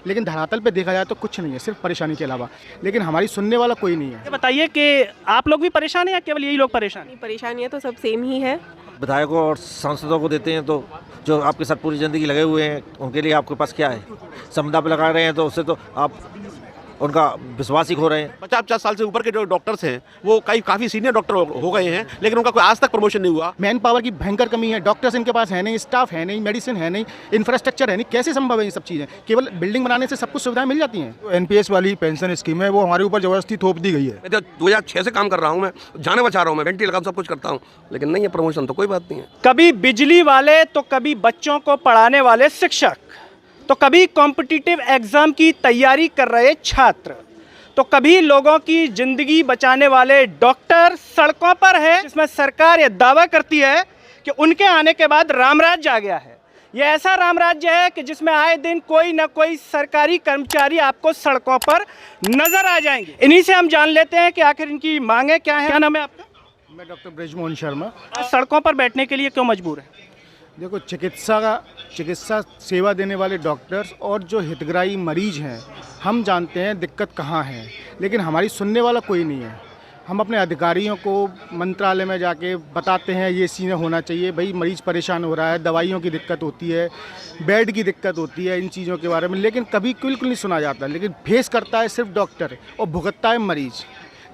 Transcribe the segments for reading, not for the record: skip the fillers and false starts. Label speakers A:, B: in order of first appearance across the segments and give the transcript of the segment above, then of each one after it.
A: लेकिन धरातल पे देखा जाए तो कुछ नहीं है, सिर्फ परेशानी के अलावा। लेकिन हमारी सुनने वाला कोई नहीं है।
B: ये बताइए कि आप लोग भी परेशान हैं या केवल यही लोग परेशान हैं?
C: परेशानी है तो सब सेम ही है।
D: विधायकों और सांसदों को देते हैं तो जो आपके साथ पूरी ज़िंदगी लगे हुए हैं उनके लिए आपके पास क्या है? संविदा पे लगा रहे हैं तो उससे तो आप उनका विश्वास ही खो रहे हैं।
E: 50-50 साल से ऊपर के जो डॉक्टर्स हैं वो काफ़ी सीनियर डॉक्टर हो गए हैं, लेकिन उनका कोई आज तक प्रमोशन नहीं हुआ।
A: मैन पावर की भयंकर कमी है, डॉक्टर्स इनके पास है नहीं, स्टाफ है नहीं, मेडिसिन है नहीं, इंफ्रास्ट्रक्चर है नहीं। कैसे संभव है ये सब चीज़ें? केवल बिल्डिंग बनाने से सब कुछ सुविधाएं मिल जाती हैं।
F: एनपीएस वाली पेंशन स्कीम है वो हमारे ऊपर जबरदस्ती थोप दी गई है।
E: मैं तो 2006 से काम कर रहा हूँ, मैं जाने बचा रहा हूँ, मैं वेंटी लगा सब कुछ करता हूँ, लेकिन नहीं है प्रमोशन तो कोई बात नहीं है।
B: कभी बिजली वाले तो कभी बच्चों को पढ़ाने वाले शिक्षक, तो कभी कॉम्पिटिटिव एग्जाम की तैयारी कर रहे छात्र, तो कभी लोगों की जिंदगी बचाने वाले डॉक्टर सड़कों पर है, जिसमें सरकार ये दावा करती है कि उनके आने के बाद रामराज्य आ गया है। ये ऐसा रामराज्य है कि जिसमें आए दिन कोई ना कोई सरकारी कर्मचारी आपको सड़कों पर नजर आ जाएंगे। इन्हीं से हम जान लेते हैं कि आखिर इनकी मांगे क्या है। क्या नाम है आपका?
A: मैं डॉक्टर ब्रजमोहन शर्मा।
B: आज सड़कों पर बैठने के लिए क्यों मजबूर है?
A: देखो, चिकित्सा सेवा देने वाले डॉक्टर्स और जो हितग्राही मरीज हैं, हम जानते हैं दिक्कत कहाँ है, लेकिन हमारी सुनने वाला कोई नहीं है। हम अपने अधिकारियों को मंत्रालय में जाके बताते हैं ये सीने होना चाहिए, भाई मरीज परेशान हो रहा है, दवाइयों की दिक्कत होती है, बेड की दिक्कत होती है, इन चीज़ों के बारे में, लेकिन कभी बिल्कुल नहीं सुना जाता। लेकिन फेस करता है सिर्फ डॉक्टर और भुगतता है मरीज़।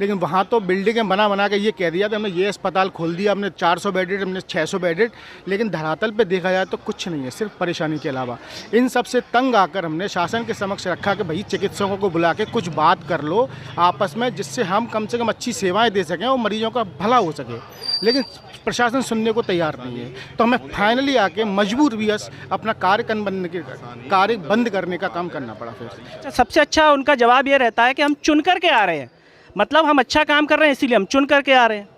A: लेकिन वहाँ तो बिल्डिंगें बना के ये कह दिया था हमने ये अस्पताल खोल दिया, हमने 400 बेडेड, हमने 600 बेडेड, लेकिन धरातल पे देखा जाए तो कुछ नहीं है, सिर्फ परेशानी के अलावा। इन सब से तंग आकर हमने शासन के समक्ष रखा कि भाई चिकित्सकों को बुला के कुछ बात कर लो आपस में, जिससे हम कम से कम अच्छी सेवाएं दे सकें और मरीजों का भला हो सके। लेकिन प्रशासन सुनने को तैयार नहीं है, तो हमें फाइनली आके मजबूर भी अपना कार्य बंद करने का काम करना पड़ा। फिर
B: सबसे अच्छा उनका जवाब ये रहता है कि हम चुन करके आ रहे हैं, मतलब हम अच्छा काम कर रहे हैं इसीलिए हम चुन करके आ रहे हैं।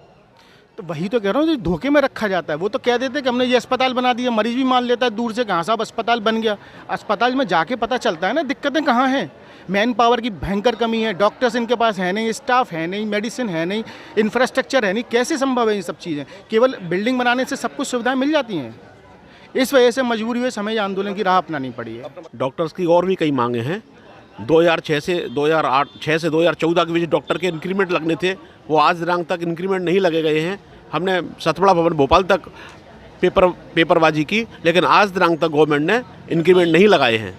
A: तो वही तो कह रहा हूँ, जो धोखे में रखा जाता है। वो तो कह देते हैं कि हमने ये अस्पताल बना दिया, मरीज भी मान लेता है दूर से, कहाँ साहब अस्पताल बन गया। अस्पताल में जाके पता चलता है ना दिक्कतें कहाँ हैं। मैन पावर की भयंकर कमी है, डॉक्टर्स इनके पास है नहीं, स्टाफ है नहीं, मेडिसिन है नहीं, इंफ्रास्ट्रक्चर है नहीं। कैसे संभव है ये सब चीज़ें? केवल बिल्डिंग बनाने से सब कुछ सुविधाएँ मिल जाती हैं। इस वजह से मजबूरी हुई हमें आंदोलन की राह अपनानी पड़ी है।
E: डॉक्टर्स की और भी कई मांगे हैं। 2006 से 2014 के बीच डॉक्टर के इंक्रीमेंट लगने थे, वो आज दिनांक तक इंक्रीमेंट नहीं लगे गए हैं। हमने सतबड़ा भवन भोपाल तक पेपरबाजी की, लेकिन आज दिनांक तक गवर्नमेंट ने इंक्रीमेंट नहीं लगाए हैं।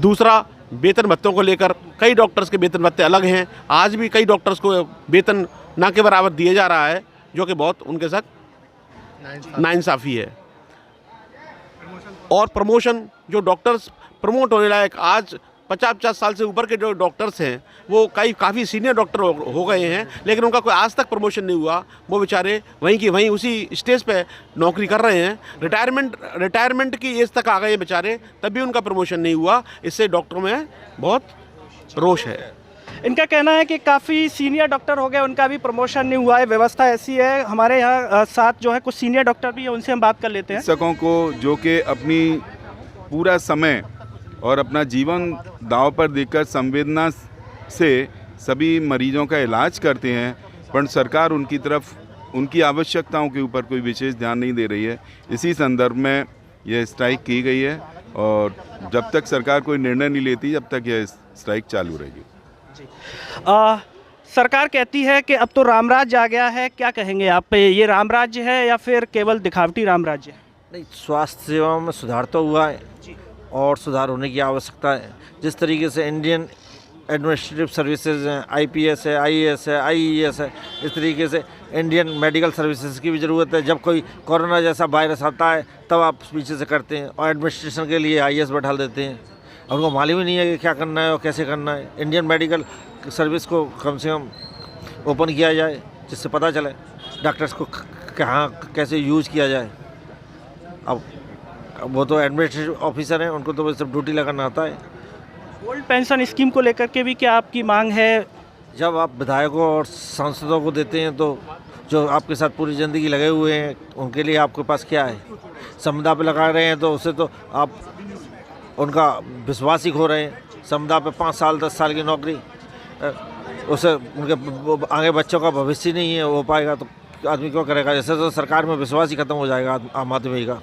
E: दूसरा, वेतन भत्तों को लेकर कई डॉक्टर्स के वेतन भत्ते अलग हैं। आज भी कई डॉक्टर्स को वेतन ना के बराबर दिए जा रहा है, जो कि बहुत उनके साथ नाइंसाफ़ी है। और प्रमोशन, जो डॉक्टर्स प्रमोट होने लायक आज 50-50 साल से ऊपर के जो डॉक्टर्स हैं वो काफ़ी सीनियर डॉक्टर हो गए हैं, लेकिन उनका कोई आज तक प्रमोशन नहीं हुआ। वो बेचारे वहीं की वहीं उसी स्टेज पे नौकरी कर रहे हैं। रिटायरमेंट की एज तक आ गए बेचारे, तब भी उनका प्रमोशन नहीं हुआ। इससे डॉक्टरों में बहुत रोष है।
B: इनका कहना है कि काफ़ी सीनियर डॉक्टर हो गए, उनका भी प्रमोशन नहीं हुआ है। व्यवस्था ऐसी है। हमारे यहाँ साथ जो है कुछ सीनियर डॉक्टर भी है, उनसे हम बात कर लेते हैं।
F: चिकित्सकों को जो कि अपनी पूरा समय और अपना जीवन दांव पर देकर संवेदना से सभी मरीजों का इलाज करते हैं, पर सरकार उनकी तरफ उनकी आवश्यकताओं के ऊपर कोई विशेष ध्यान नहीं दे रही है। इसी संदर्भ में यह स्ट्राइक की गई है और जब तक सरकार कोई निर्णय नहीं लेती जब तक यह स्ट्राइक चालू रहेगी।
B: सरकार कहती है कि अब तो रामराज्य आ गया है, क्या कहेंगे आप पे? ये रामराज्य है या फिर केवल दिखावटी रामराज्य है?
D: नहीं, स्वास्थ्य सेवाओं में सुधार तो हुआ है और सुधार होने की आवश्यकता है। जिस तरीके से इंडियन एडमिनिस्ट्रेटिव सर्विसेज हैं, आईपीएस है, आईएएस है, आईईएस है, इस तरीके से इंडियन मेडिकल सर्विसेज की भी ज़रूरत है। जब कोई कोरोना जैसा वायरस आता है तब आप पीछे से करते हैं और एडमिनिस्ट्रेशन के लिए आईएएस बैठा देते हैं और उनको मालूम ही नहीं है कि क्या करना है और कैसे करना है। इंडियन मेडिकल सर्विस को कम से कम ओपन किया जाए, जिससे पता चले डॉक्टर्स को कहाँ कैसे यूज़ किया जाए। अब वो तो एडमिनिस्ट्रेटिव ऑफिसर हैं, उनको तो सिर्फ ड्यूटी लगाना आता है।
B: ओल्ड पेंशन स्कीम को लेकर के भी क्या आपकी मांग है?
D: जब आप विधायकों और सांसदों को देते हैं तो जो आपके साथ पूरी ज़िंदगी लगे हुए हैं उनके लिए आपके पास क्या है? संविदा पे लगा रहे हैं तो उससे तो आप उनका विश्वास ही खो रहे हैं। संविदा पे 5 साल 10 साल की नौकरी, उससे उनके आगे बच्चों का भविष्य नहीं है हो पाएगा तो आदमी क्यों करेगा? ऐसे तो सरकार में विश्वास ही खत्म हो जाएगा आम आदमी का।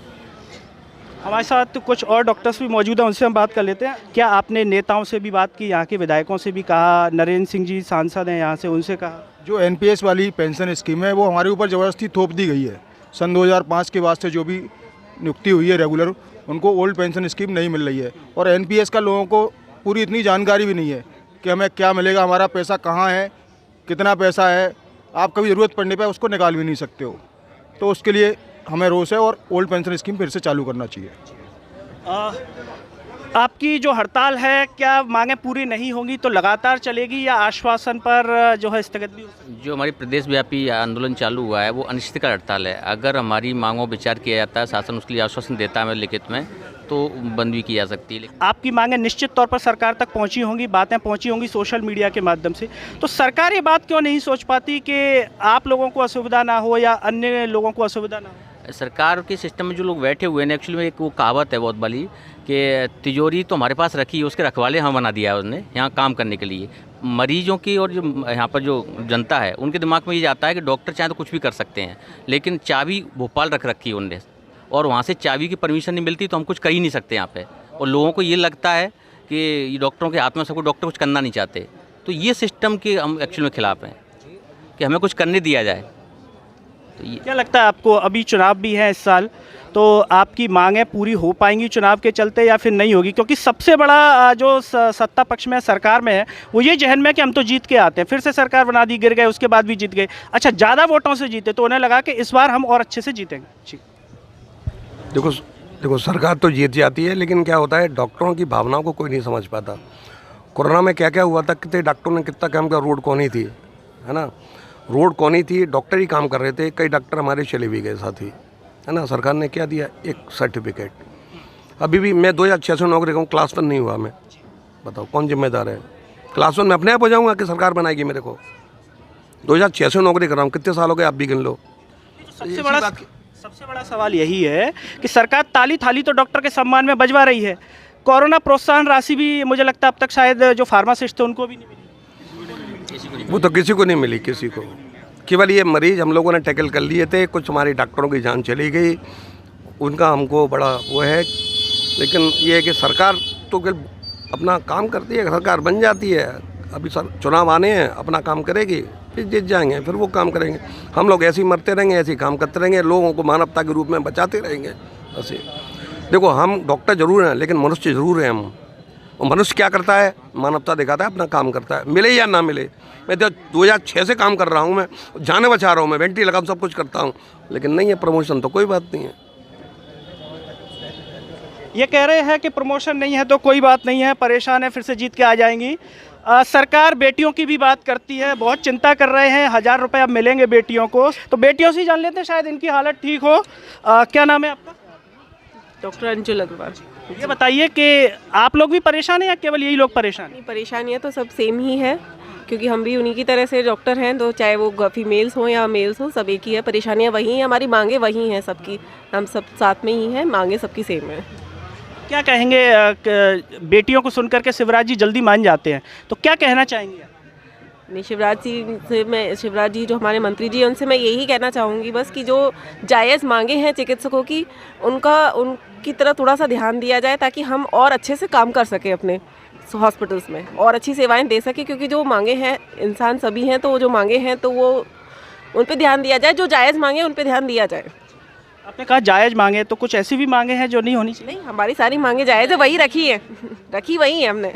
B: हमारे साथ कुछ और डॉक्टर्स भी मौजूद हैं, उनसे हम बात कर लेते हैं। क्या आपने नेताओं से भी बात की, यहाँ के विधायकों से भी कहा, नरेंद्र सिंह जी सांसद हैं यहाँ से, उनसे कहा?
A: जो एनपीएस वाली पेंशन स्कीम है वो हमारे ऊपर ज़बरदस्ती थोप दी गई है। सन 2005 के बाद से जो भी नियुक्ति हुई है रेगुलर, उनको ओल्ड पेंशन स्कीम नहीं मिल रही है। और एनपीएस का लोगों को पूरी इतनी जानकारी भी नहीं है कि हमें क्या मिलेगा, हमारा पैसा कहाँ है, कितना पैसा है। आप कभी ज़रूरत पड़ने पर उसको निकाल भी नहीं सकते हो। तो उसके लिए हमें रोष है और ओल्ड पेंशन स्कीम फिर से चालू करना चाहिए।
B: आपकी जो हड़ताल है, क्या मांगें पूरी नहीं होंगी तो लगातार चलेगी या आश्वासन पर जो है स्थगित भी हो सकती है?
C: जो हमारी प्रदेश व्यापी आंदोलन चालू हुआ है वो अनिश्चितकाल हड़ताल है। अगर हमारी मांगों पर विचार किया जाता है, शासन उसके लिए आश्वासन देता है लिखित में, तो बंद भी की जा सकती है।
B: आपकी मांगें निश्चित तौर पर सरकार तक पहुंची होंगी, बातें पहुंची होंगी सोशल मीडिया के माध्यम से, तो सरकार ये बात क्यों नहीं सोच पाती कि आप लोगों को असुविधा ना हो या अन्य लोगों को असुविधा ना हो?
C: सरकार के सिस्टम में जो लोग बैठे हुए हैं, एक्चुअली में एक वो कहावत है बहुत बड़ी कि तिजोरी तो हमारे पास रखी है, उसके रखवाले हम बना दिया है उसने यहाँ काम करने के लिए। मरीजों की और जो यहाँ पर जो जनता है उनके दिमाग में ये जाता है कि डॉक्टर चाहे तो कुछ भी कर सकते हैं, लेकिन चाबी भोपाल रख रखी है उनने, और वहाँ से चाबी की परमिशन नहीं मिलती तो हम कुछ कर ही नहीं सकते यहाँ पे। और लोगों को ये लगता है कि ये डॉक्टरों के हाथ में, सबको डॉक्टर कुछ करना नहीं चाहते। तो ये सिस्टम के हम एक्चुअल में खिलाफ हैं कि हमें कुछ करने दिया जाए। तो ये
B: क्या लगता है आपको, अभी चुनाव भी है इस साल, तो आपकी मांगें पूरी हो पाएंगी चुनाव के चलते या फिर नहीं होगी? क्योंकि सबसे बड़ा जो सत्ता पक्ष में सरकार में है वो ये जहन में कि हम तो जीत के आते हैं, फिर से सरकार बना दी, गिर गए, उसके बाद भी जीत गए। अच्छा, ज़्यादा वोटों से जीते तो उन्हें लगा कि इस बार हम और अच्छे से जीतेंगे। जी,
G: देखो सरकार तो जीत जाती है, लेकिन क्या होता है, डॉक्टरों की भावनाओं को कोई नहीं समझ पाता। कोरोना में क्या क्या हुआ था, कितने डॉक्टरों ने कितना काम किया, रोड कौनी थी, है ना, रोड कौनी थी, डॉक्टर ही काम कर रहे थे, कई डॉक्टर हमारे चले भी गए साथ ही, है ना। सरकार ने क्या दिया, एक सर्टिफिकेट। अभी भी मैं 2006 से नौकरी करूँ, क्लास 1 नहीं हुआ मैं, बताओ कौन जिम्मेदार है? क्लास 1 में अपने आप हो जाऊँगा कि सरकार बनाएगी मेरे को? 2006 से नौकरी कर रहा हूँ, कितने साल हो गए आप भी गिन लो।
B: सबसे बड़ा सवाल यही है कि सरकार ताली थाली तो डॉक्टर के सम्मान में बजवा रही है, कोरोना प्रोत्साहन राशि भी मुझे लगता है अब तक शायद जो फार्मासिस्ट थे उनको भी नहीं मिली।
G: वो तो किसी को नहीं मिली, किसी को। केवल ये मरीज हम लोगों ने टैकल कर लिए थे, कुछ हमारी डॉक्टरों की जान चली गई, उनका हमको बड़ा वो है। लेकिन ये है कि सरकार तो अपना काम करती है, सरकार बन जाती है, अभी चुनाव आने हैं, अपना काम करेगी, फिर जीत जाएंगे, फिर वो काम करेंगे। हम लोग ऐसे ही मरते रहेंगे, ऐसे ही काम करते रहेंगे, लोगों को मानवता के रूप में बचाते रहेंगे। ऐसे देखो, हम डॉक्टर जरूर हैं लेकिन मनुष्य जरूर हैं हम। और मनुष्य क्या करता है, मानवता दिखाता है, अपना काम करता है, मिले या ना मिले। मैं तो 2006 से काम कर रहा हूँ, मैं जाने बचा रहा हूँ, मैं वेंटी लगा सब कुछ करता हूँ, लेकिन नहीं है प्रमोशन तो कोई बात नहीं है।
B: ये कह रहे हैं कि प्रमोशन नहीं है तो कोई बात नहीं है, परेशान है, फिर से जीत के आ जाएंगी। सरकार बेटियों की भी बात करती है, बहुत चिंता कर रहे हैं, 1000 रुपये अब मिलेंगे बेटियों को, तो बेटियों से ही जान लेते हैं, शायद इनकी हालत ठीक हो। क्या नाम है आपका?
H: डॉक्टर अंजुल अग्रवाल।
B: ये बताइए कि आप लोग भी परेशान हैं या केवल यही लोग परेशान हैं?
H: परेशानियाँ तो सब सेम ही है, क्योंकि हम भी उन्हीं की तरह से डॉक्टर हैं, तो चाहे वो फीमेल्स हों या मेल्स हों, सब एक ही है। परेशानियाँ वही हैं, हमारी मांगे वही हैं सबकी, हम सब साथ में ही हैं, मांगे सबकी सेम है।
B: क्या कहेंगे, बेटियों को सुनकर के शिवराज जी जल्दी मान जाते हैं, तो क्या कहना चाहेंगे?
H: नहीं, शिवराज जी जो हमारे मंत्री जी हैं, उनसे मैं यही कहना चाहूँगी बस कि जो जायज़ मांगे हैं चिकित्सकों की, उनकी तरफ थोड़ा सा ध्यान दिया जाए, ताकि हम और अच्छे से काम कर सकें अपने हॉस्पिटल्स में और अच्छी सेवाएं दे सकें। क्योंकि जो मांगे हैं, इंसान सभी हैं, तो जो मांगे हैं तो वो उन पर ध्यान दिया जाए, जो जायज़ मांगे उन पर ध्यान दिया जाए।
B: आपने कहा जायज़ मांगे, तो कुछ ऐसी भी मांगे हैं जो नहीं होनी चाहिए?
H: नहीं, हमारी सारी मांगे जायज़ है, वही रखी है रखी वही है हमने,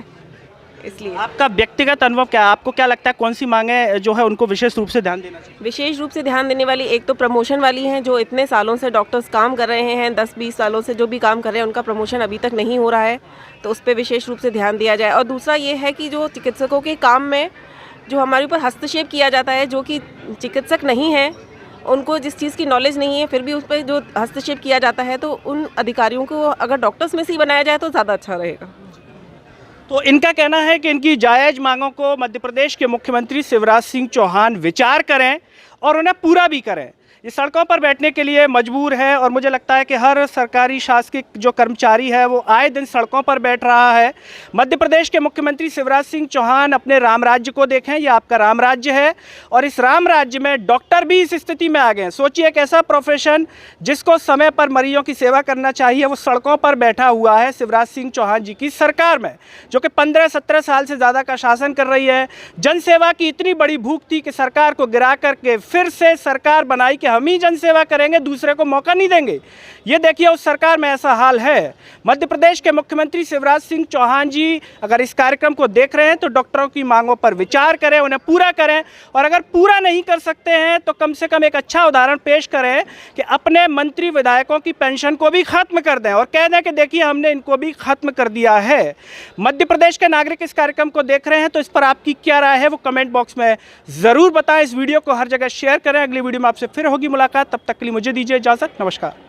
H: इसलिए।
B: आपका व्यक्तिगत अनुभव क्या है, आपको क्या लगता है कौन सी मांगे जो है उनको विशेष रूप से ध्यान देना चाहिए?
H: विशेष रूप से ध्यान देने वाली एक तो प्रमोशन वाली हैं, जो इतने सालों से डॉक्टर्स काम कर रहे हैं, 10-20 सालों से जो भी काम कर रहे हैं, उनका प्रमोशन अभी तक नहीं हो रहा है, तो उस पर विशेष रूप से ध्यान दिया जाए। और दूसरा ये है कि जो चिकित्सकों के काम में जो हमारे ऊपर हस्तक्षेप किया जाता है, जो कि चिकित्सक नहीं हैं, उनको जिस चीज़ की नॉलेज नहीं है, फिर भी उस पर जो हस्तक्षेप किया जाता है, तो उन अधिकारियों को अगर डॉक्टर्स में से ही बनाया जाए तो ज़्यादा अच्छा रहेगा।
B: तो इनका कहना है कि इनकी जायज़ मांगों को मध्य प्रदेश के मुख्यमंत्री शिवराज सिंह चौहान विचार करें और उन्हें पूरा भी करें। ये सड़कों पर बैठने के लिए मजबूर है और मुझे लगता है कि हर सरकारी शासकीय जो कर्मचारी है वो आए दिन सड़कों पर बैठ रहा है। मध्य प्रदेश के मुख्यमंत्री शिवराज सिंह चौहान अपने राम राज्य को देखें, ये आपका राम राज्य है और इस राम राज्य में डॉक्टर भी इस स्थिति में आ गए हैं। सोचिए एक ऐसा प्रोफेशन जिसको समय पर मरीजों की सेवा करना चाहिए वो सड़कों पर बैठा हुआ है शिवराज सिंह चौहान जी की सरकार में, जो कि 15-17 साल से ज़्यादा का शासन कर रही है। जनसेवा की इतनी बड़ी भूख थी कि सरकार को गिरा करके फिर से सरकार बनाई कि हम ही जनसेवा करेंगे, दूसरे को मौका नहीं देंगे। ये देखिए उस सरकार में ऐसा हाल है। मध्य प्रदेश के मुख्यमंत्री शिवराज सिंह चौहान जी अगर इस कार्यक्रम को देख रहे हैं तो डॉक्टरों की मांगों पर विचार करें, उन्हें पूरा करें और अगर पूरा नहीं कर सकते हैं तो कम से कम एक अच्छा उदाहरण पेश करें कि अपने मंत्री विधायकों की पेंशन को भी खत्म कर दें और कह दें कि देखिए हमने इनको भी खत्म कर दिया है। मध्य प्रदेश के नागरिक इस कार्यक्रम को देख रहे हैं तो इस पर आपकी क्या राय है वो कमेंट बॉक्स में ज़रूर बताएं। इस वीडियो को हर जगह शेयर करें। अगली वीडियो में आपसे फिर होगी मुलाकात, तब तक के लिए मुझे दीजिए इजाज़त। नमस्कार।